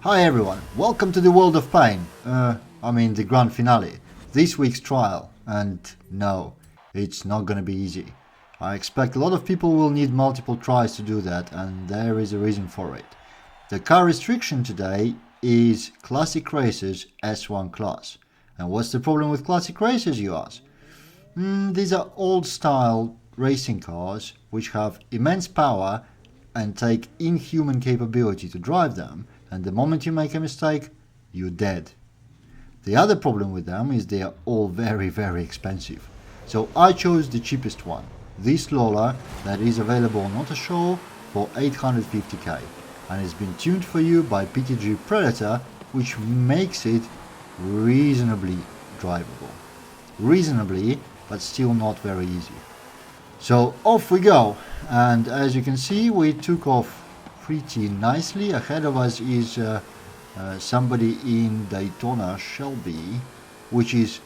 Hi everyone, welcome to the world of pain. The grand finale. This week's trial. And no, it's not gonna be easy. I expect a lot of people will need multiple tries to do that, and there is a reason for it. The car restriction today is Classic Racers S1 class. And what's the problem with Classic Racers, you ask? These are old style racing cars which have immense power and take inhuman capability to drive them, and the moment you make a mistake, you're dead. The other problem with them is they are all very expensive. So I chose the cheapest one, this Lola that is available on Autoshow for 850k, and it's been tuned for you by PTG Predator, which makes it reasonably drivable. Reasonably, but still not very easy. So off we go, and as you can see, we took off pretty nicely. Ahead of us is somebody in Daytona Shelby, which is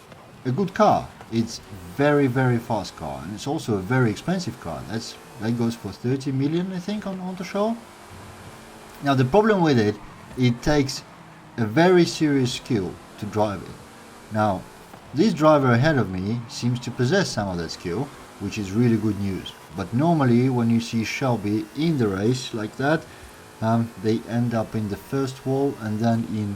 a good car. It's very fast car, and it's also a very expensive car. That goes for 30 million, I think, on the show. Now the problem with it, it takes a very serious skill to drive it. Now this driver ahead of me seems to possess some of that skill, which is really good news. But normally when you see Shelby in the race like that, they end up in the first wall and then in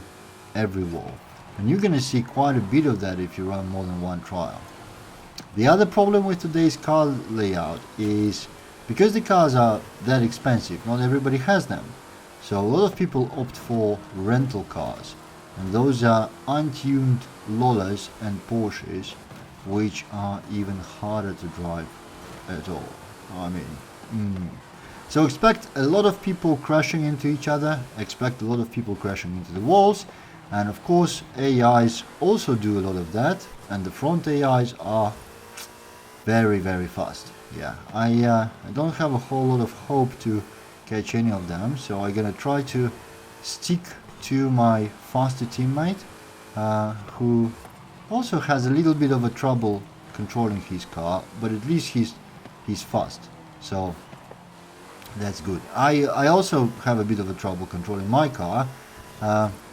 every wall. And you're gonna see quite a bit of that if you run more than one trial. The other problem with today's car layout is because the cars are that expensive, not everybody has them. So a lot of people opt for rental cars, and those are untuned Lolas and Porsches, which are even harder to drive at all. So expect a lot of people crashing into each other, expect a lot of people crashing into the walls, and of course AIs also do a lot of that, and the front AIs are very fast. Yeah, I don't have a whole lot of hope to catch any of them, so I'm gonna try to stick to my faster teammate, who also has a little bit of a trouble controlling his car, but at least he's fast, so that's good. I also have a bit of a trouble controlling my car.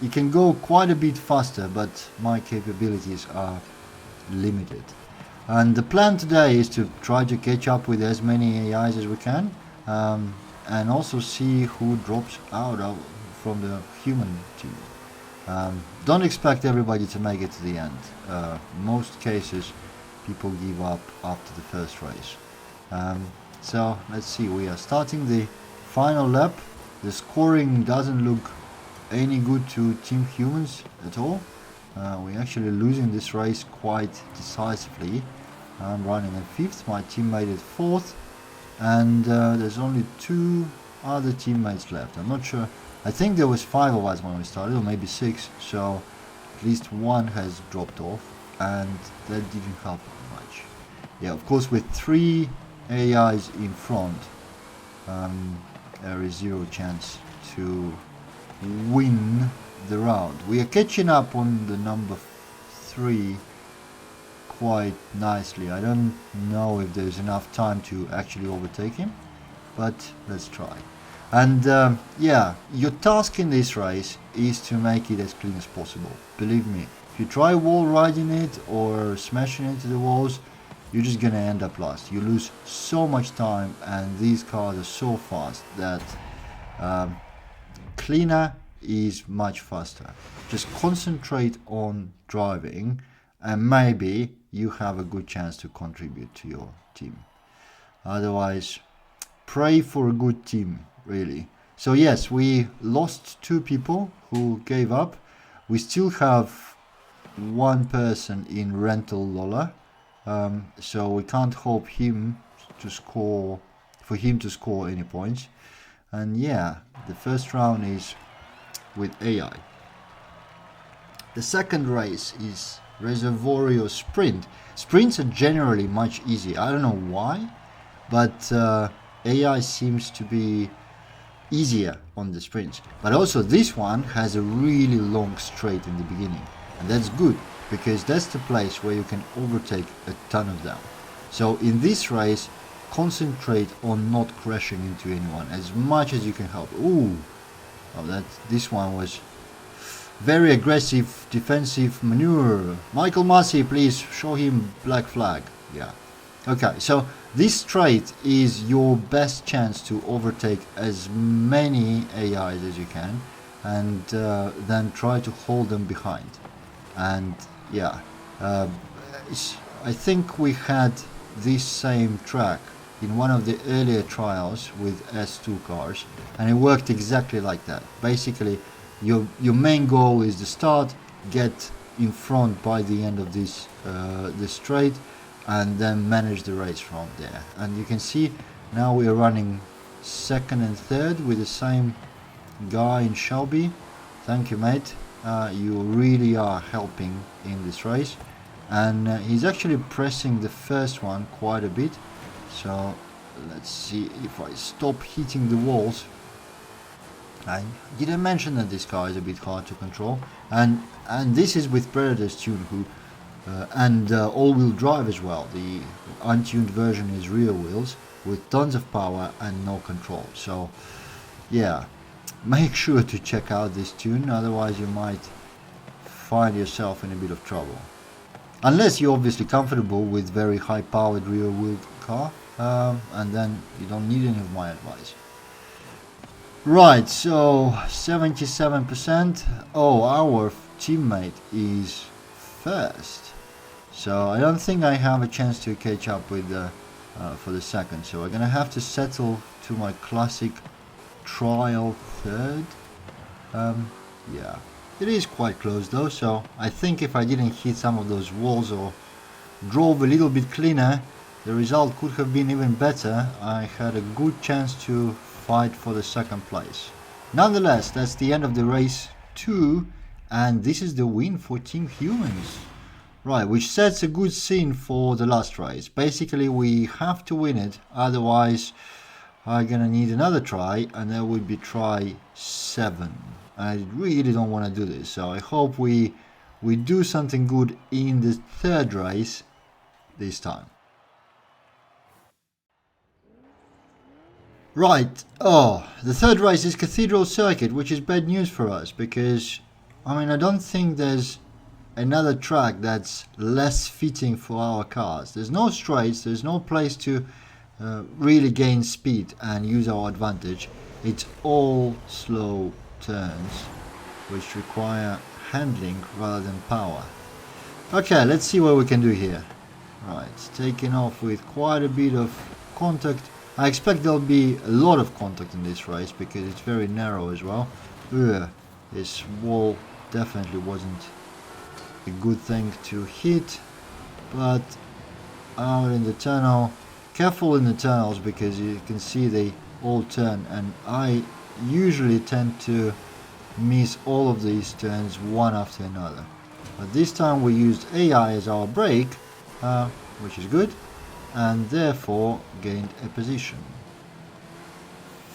It can go quite a bit faster, but my capabilities are limited. And the plan today is to try to catch up with as many AIs as we can, and also see who drops out from the human team. Don't expect everybody to make it to the end. Most cases people give up after the first race. So let's see, we are starting the final lap. The scoring doesn't look any good to Team Humans at all. We're actually losing this race quite decisively. I'm running in 5th, my teammate is 4th, and there's only 2 other teammates left. I'm not sure. I think there was 5 of us when we started, or maybe 6, so at least 1 has dropped off, and that didn't help much. Yeah, of course with 3 AIs in front, there is 0 chance to win the round. We are catching up on the number 3 quite nicely. I don't know if there's enough time to actually overtake him, but let's try. And yeah, your task in this race is to make it as clean as possible. Believe me, if you try wall riding it or smashing into the walls, you're just gonna end up last. You lose so much time, and these cars are so fast that cleaner is much faster. Just concentrate on driving, and maybe you have a good chance to contribute to your team. Otherwise, pray for a good team, really. So yes, we lost 2 people who gave up. We still have 1 person in rental Lola, so we can't hope for him to score any points. And yeah, the first round is with AI. The second race is Reservorio Sprint. Sprints are generally much easier. I don't know why, but AI seems to be easier on the sprints. But also this one has a really long straight in the beginning, and that's good because that's the place where you can overtake a ton of them. So in this race, concentrate on not crashing into anyone as much as you can help. Ooh, oh, this one was Very aggressive defensive maneuver. Michael Massey, please show him black flag. Yeah. Okay, so this straight is your best chance to overtake as many AIs as you can, and then try to hold them behind. And yeah, I think we had this same track in one of the earlier trials with S2 cars, and it worked exactly like that. Basically, your main goal is to start, get in front by the end of this straight, and then manage the race from there. And you can see now we are running second and third with the same guy in Shelby. Thank you, mate. You really are helping in this race, and he's actually pressing the first one quite a bit. So let's see if I stop hitting the walls. I didn't mention that this car is a bit hard to control, and this is with Predator's tune, who and all-wheel drive as well. The untuned version is rear wheels with tons of power and no control. So yeah, make sure to check out this tune, otherwise you might find yourself in a bit of trouble. Unless you're obviously comfortable with very high-powered rear-wheel car, and then you don't need any of my advice. Right, so 77%. Oh, our teammate is first, so I don't think I have a chance to catch up with for the second. So I'm gonna have to settle to my classic trial third. Yeah, it is quite close though. So I think if I didn't hit some of those walls or drove a little bit cleaner, the result could have been even better. I had a good chance to fight for the second place. Nonetheless, that's the end of the race 2, and this is the win for Team Humans. Right, which sets a good scene for the last race. Basically, we have to win it, otherwise I'm gonna need another try, and that would be try 7. I really don't want to do this, so I hope we do something good in the third race this time. Right, the third race is Cathedral Circuit, which is bad news for us, because I mean, I don't think there's another track that's less fitting for our cars. There's no straights, there's no place to really gain speed and use our advantage. It's all slow turns which require handling rather than power. Okay, let's see what we can do here. Right, it's taking off with quite a bit of contact. I expect there'll be a lot of contact in this race because it's very narrow as well. Ugh, this wall definitely wasn't a good thing to hit, but out in the tunnel, careful in the tunnels because you can see they all turn, and I usually tend to miss all of these turns one after another, but this time we used AI as our brake, which is good, and therefore gained a position.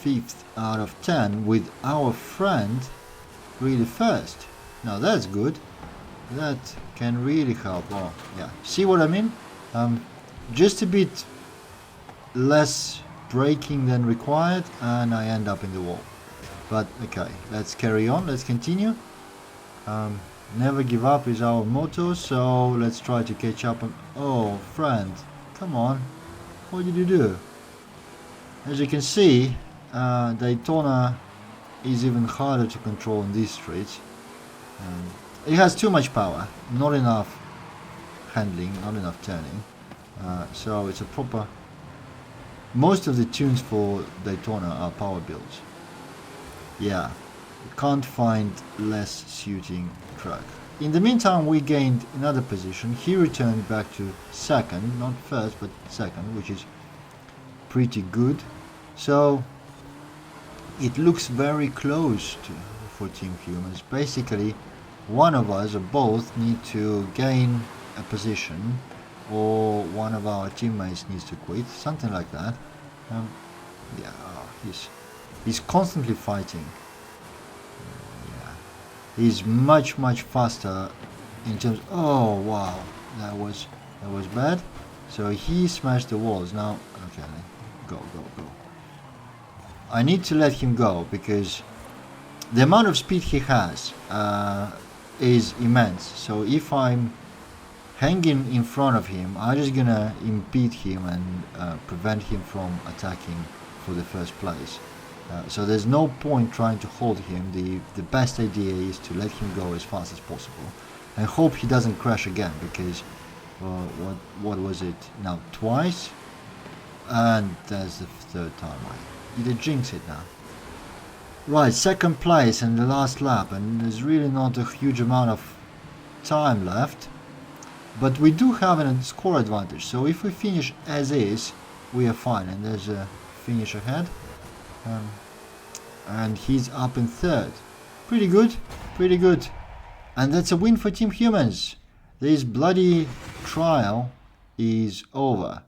5th out of 10 with our friend really first. Now that's good, that can really help. Oh yeah, see what I mean? Just a bit less braking than required and I end up in the wall. But okay, let's carry on, let's continue. Never give up is our motto, so let's try to catch up on... Oh friend, come on, what did you do? As you can see, Daytona is even harder to control in these streets. It has too much power, not enough handling, not enough turning, so it's a proper... Most of the tunes for Daytona are power builds. Yeah, you can't find less suiting track. In the meantime, we gained another position. He returned back to second, not first but second, which is pretty good. So it looks very close for Team Humans. Basically, one of us or both need to gain a position, or one of our teammates needs to quit, something like that. Yeah, he's constantly fighting. Yeah, he's much faster in terms. Oh wow, that was bad. So he smashed the walls. Now, okay, go. I need to let him go because the amount of speed he has is immense. So if I'm hanging in front of him, I'm just gonna impede him and prevent him from attacking for the first place. So there's no point trying to hold him. The best idea is to let him go as fast as possible and hope he doesn't crash again, because what was it now, twice, and that's the third time. I did jinx it now. Right, second place and the last lap, and there's really not a huge amount of time left, but we do have a score advantage. So if we finish as is, we are fine. And there's a finish ahead, and he's up in third. Pretty good, pretty good. And that's a win for Team Humans. This bloody trial is over.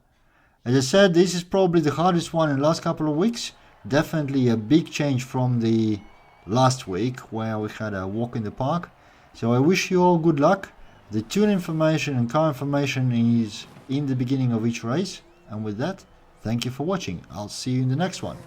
As I said, this is probably the hardest one in the last couple of weeks. Definitely a big change from the last week where we had a walk in the park. So I wish you all good luck. The tune information and car information is in the beginning of each race. And with that, thank you for watching. I'll see you in the next one.